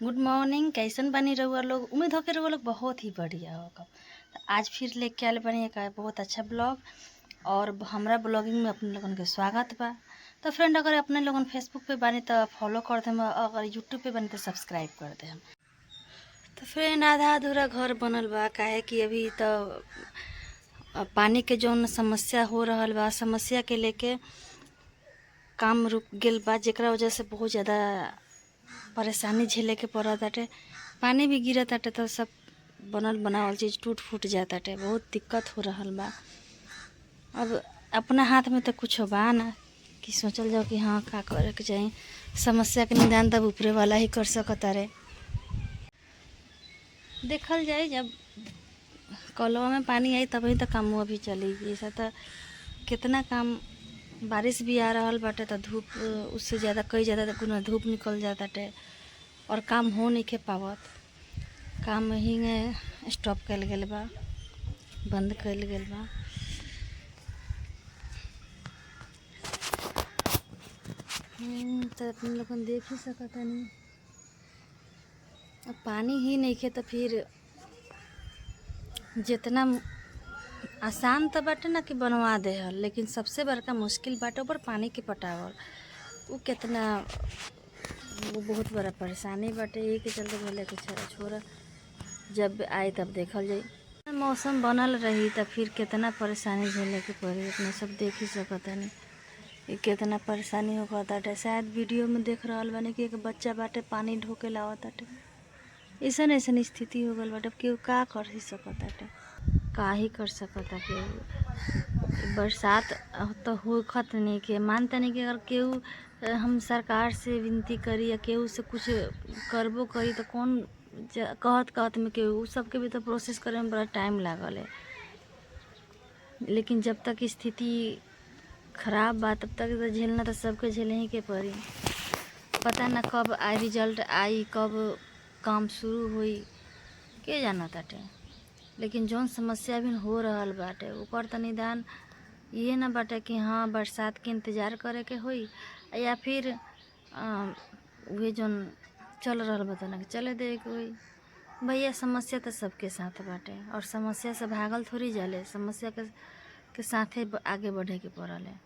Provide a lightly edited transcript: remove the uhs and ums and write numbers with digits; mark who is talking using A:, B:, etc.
A: Good morning. कैसन बनी रहुआ लोग? उम्मीद हो कि रहुआ लोग बहुत ही बढ़िया होगा। तो आज फिर लेके आए बनी एक बहुत अच्छा ब्लॉग और हमरा ब्लॉगिंग में अपने लोगन के स्वागत बा। तो फ्रेंड, अगर अपने लोगन फेसबुक पे बनी तो फॉलो कर देम, अगर यूट्यूब पे बनी तो सब्सक्राइब कर देम। तो फ्रेंड, आधा अधूरा घर बनल बा, काहे कि अभी तो पानी के जौन समस्या हो रहल बा, समस्या के लेके काम रुक गेल बा, जेकरा वजह से बहुत ज़्यादा परेशानी झेले के पड़त बाटे। पानी भी गिरत बाटे तो सब बनल बनावल चीज़ टूट फूट जात बाटे, बहुत दिक्कत हो रहल बा। अब अपना हाथ में तो कुछ बा ना कि सोचल जाओ कि हाँ का करे के चाही। समस्या के निदान तब ऊपरे वाला ही कर सकता रे। देखल जाए जब कलवा में पानी आई तभी तो काम अभी चली। ऐसा तो कितना काम, बारिश भी आ रहल बाटे तो धूप उससे ज़्यादा कई ज़्यादा गुना धूप निकल जाता है और काम हो नहीं के पावत। काम ही स्टॉप कल गल बा, बंद कल गल बा। तो अपने लोगन देख ही सकता नहीं, अब पानी ही नहीं खे तो फिर जितना आसान तो बाटे ना कि बनवा दे हल, लेकिन सबसे बड़का मुश्किल बाटे ऊपर पानी के पटावल। वो कितना, वो बहुत बड़ा परेशानी बाटे। यही के चलते बोले कि छोरा जब आए तब देखल जाई। मौसम बनल रही तब फिर कितना परेशानी झेले के पड़ी, अपने सब देख ही सकता नहीं कि कितना परेशानी होता। शायद वीडियो में देख रहा बानी कि एक बच्चा बाटे पानी ढोके लावत बाटे। ऐसन ऐसन स्थिति हो गल बाटे, केहू का कर ही सकता, का ही कर सकता केहू। बरसात तो होखत नहीं के मानता नहीं कि अगर केहू हम सरकार से विनती करी या केहू से कुछ करबो करी तो कौन कहत में केहू सबके भी तो प्रोसेस करे में बड़ा टाइम लागल है। लेकिन जब तक स्थिति खराब बा तब तक तो झेलना तो सबके झेले ही के पड़ी। पता ना कब आई रिजल्ट आई, कब काम शुरू हुई, के जाना ताटे। लेकिन जौन समस्या भी हो रहल बाटे ओकर तो निदान ये ना बाटे कि हाँ बरसात के इंतज़ार करे के होई या फिर वही जौन चल रहल बता ना चले दे के होई। भैया समस्या तो सबके साथ बाटे और समस्या से भागल थोड़ी जाले, समस्या के साथे आगे बढ़े के पड़ल है।